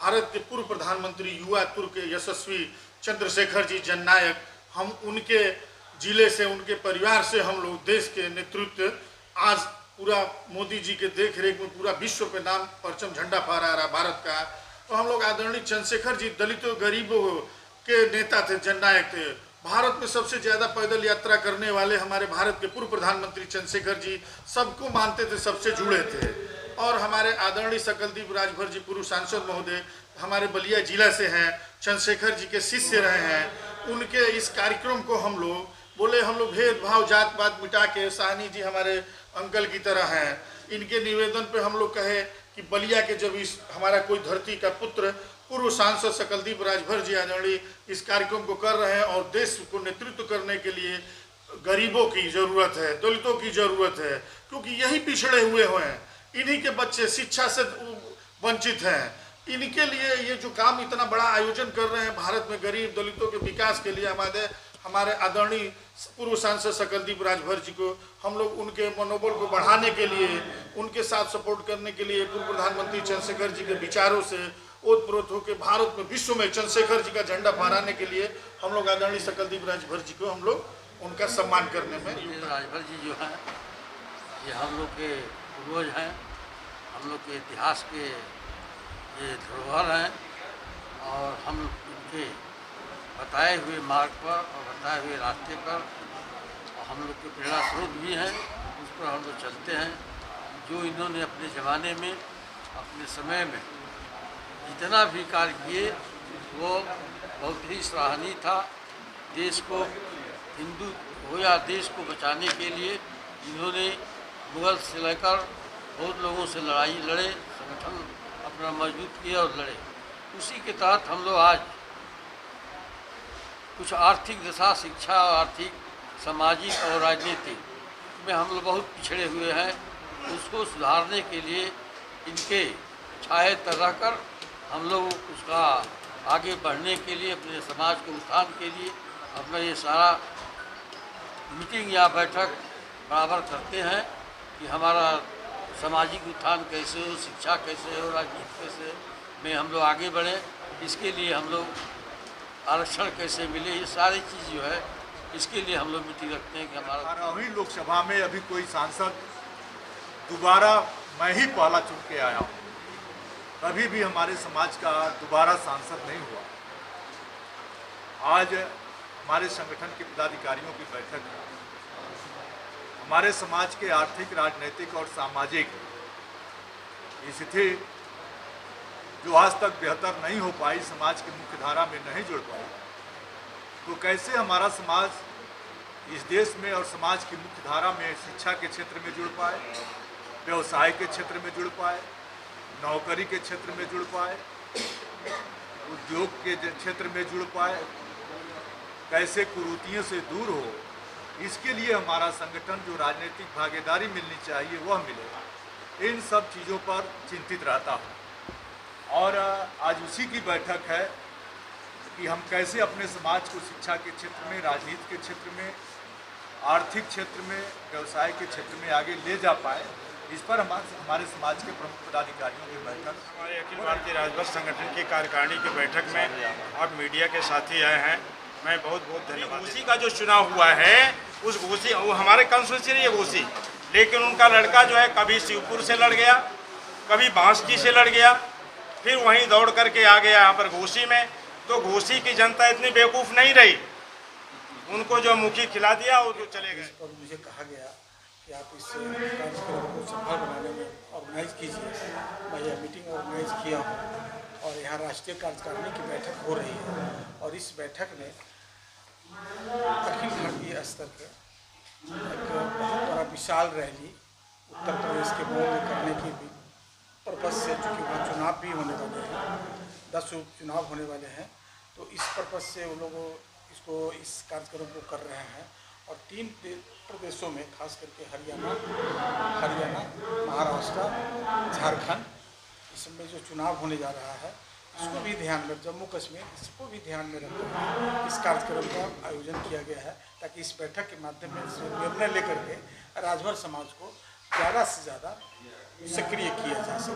भारत के पूर्व प्रधानमंत्री युवा तुर्क यशस्वी चंद्रशेखर जी जननायक, हम उनके जिले से, उनके परिवार से हम लोग देश के नेतृत्व आज पूरा मोदी जी के देख रेख में पूरा विश्व पे नाम परचम झंडा फहरा रहा भारत का। तो हम लोग आदरणीय चंद्रशेखर जी दलितों गरीबों के नेता थे, जननायक थे। भारत में सबसे ज़्यादा पैदल यात्रा करने वाले हमारे भारत के पूर्व प्रधानमंत्री चंद्रशेखर जी सबको मानते थे, सबसे जुड़े थे। और हमारे आदरणीय सकलदीप राजभर जी पूर्व सांसद महोदय हमारे बलिया जिला से हैं, चंद्रशेखर जी के शिष्य रहे हैं। उनके इस कार्यक्रम को हम लोग बोले, हम लोग भेदभाव जात पात मिटा के, साहनी जी हमारे अंकल की तरह हैं, इनके निवेदन पे हम लोग कहे कि बलिया के जब इस हमारा कोई धरती का पुत्र पूर्व सांसद सकलदीप राजभर जी आदरणीय इस कार्यक्रम को कर रहे हैं और देश को नेतृत्व करने के लिए गरीबों की ज़रूरत है, दलितों की ज़रूरत है, क्योंकि यही पिछड़े हुए हैं, इन्हीं के बच्चे शिक्षा से वंचित हैं। इनके लिए ये जो काम इतना बड़ा आयोजन कर रहे हैं भारत में गरीब दलितों के विकास के लिए, हमारे आदरणीय पूर्व सांसद सकलदीप राजभर जी को हम लोग उनके मनोबल को बढ़ाने के लिए, उनके साथ सपोर्ट करने के लिए पूर्व प्रधानमंत्री चंद्रशेखर जी के विचारों से ओतप्रोत होकर भारत में विश्व में चंद्रशेखर जी का झंडा फहराने के लिए हम लोग आदरणीय सकलदीप राजभर जी को हम लोग उनका सम्मान करने में। राजभर जी जो हैं ये हम लोग के पूर्वज हैं, हम लोग के इतिहास के ये धरोहर हैं और हम इनके बताए हुए मार्ग पर और बताए हुए रास्ते पर हम लोग के प्रेरणा स्रोत भी हैं, उस पर हम लोग चलते हैं। जो इन्होंने अपने ज़माने में, अपने समय में जितना भी कार्य किए वो बहुत ही सराहनीय था। देश को, हिंदू हो या देश को बचाने के लिए इन्होंने मुगल से लेकर बहुत लोगों से लड़ाई लड़े, संगठन अपना मजबूत किया और लड़े। उसी के तहत हम लोग आज कुछ आर्थिक दशा, शिक्षा, आर्थिक, सामाजिक और राजनीतिक में हम लोग बहुत पिछड़े हुए हैं। उसको सुधारने के लिए इनके छाये तर रहकर हम लोग उसका आगे बढ़ने के लिए, अपने समाज के उत्थान के लिए अपना ये सारा मीटिंग या बैठक बराबर करते हैं कि हमारा सामाजिक उत्थान कैसे हो, शिक्षा कैसे हो, राजनीति कैसे में हम लोग आगे बढ़ें। इसके लिए हम लोग आरक्षण कैसे मिले, ये सारी चीज़ जो है इसके लिए हम लोग मीटिंग रखते हैं कि हमारा 18वीं लोकसभा में अभी कोई सांसद दोबारा मैं ही पहला चुन के आया हूँ, कभी भी हमारे समाज का दोबारा सांसद नहीं हुआ। आज हमारे संगठन के पदाधिकारियों की बैठक है। हमारे समाज के आर्थिक, राजनीतिक और सामाजिक स्थिति जो आज तक बेहतर नहीं हो पाई, समाज की मुख्य धारा में नहीं जुड़ पाई, तो कैसे हमारा समाज इस देश में और समाज की मुख्य धारा में शिक्षा के क्षेत्र में जुड़ पाए, व्यवसाय के क्षेत्र में जुड़ पाए, नौकरी के क्षेत्र में जुड़ पाए, उद्योग के क्षेत्र में जुड़ पाए, कैसे कुरीतियों से दूर हो, इसके लिए हमारा संगठन जो राजनीतिक भागीदारी मिलनी चाहिए वह मिले। इन सब चीज़ों पर चिंतित रहता हूँ और आज उसी की बैठक है कि हम कैसे अपने समाज को शिक्षा के क्षेत्र में, राजनीति के क्षेत्र में, आर्थिक क्षेत्र में, व्यवसाय के क्षेत्र में आगे ले जा पाए। इस पर हमारे समाज के प्रमुख पदाधिकारियों की बैठक, हमारे अखिल भारतीय राजभर संगठन की कार्यकारिणी की बैठक में आप मीडिया के साथी आए हैं, मैं बहुत बहुत धन्यवाद। घोसी का जो चुनाव हुआ है उस घोसी, वो हमारे कंस्टिट्यूंसी नहीं है घोसी, लेकिन उनका लड़का जो है कभी शिवपुर से लड़ गया, कभी बांसजी से लड़ गया, फिर वहीं दौड़ करके आ गया यहाँ पर घोसी में। तो घोसी की जनता इतनी बेवकूफ़ नहीं रही, उनको जो मुखी खिला दिया वो जो चले गए। और मुझे कहा गया कि आप इस कार्यक्रम को सफल बनाने में ऑर्गेनाइज कीजिए। मैं यह मीटिंग ऑर्गेनाइज किया हूँ और यहाँ राष्ट्रीय कार्यकारिणी की बैठक हो रही है और इस बैठक में अखिल भारतीय स्तर पर एक बहुत बड़ा विशाल रैली उत्तर प्रदेश के मऊ में करने की पर्पज़ से, चूँकि वहाँ चुनाव भी होने वाले हैं, 10 उपचुनाव होने वाले हैं, तो इस पर्पज़ से वो लोग इस कार्यक्रम को कर रहे हैं। और 3 प्रदेशों में, खास करके हरियाणा, महाराष्ट्र, झारखंड, इसमें जो चुनाव होने जा रहा है इसको भी ध्यान में, जम्मू कश्मीर, इसको भी ध्यान में रखकर इस कार्यक्रम का आयोजन किया गया है, ताकि इस बैठक के माध्यम में निर्णय लेकर के राजभर समाज को ज़्यादा से ज़्यादा सक्रिय किया जा सके।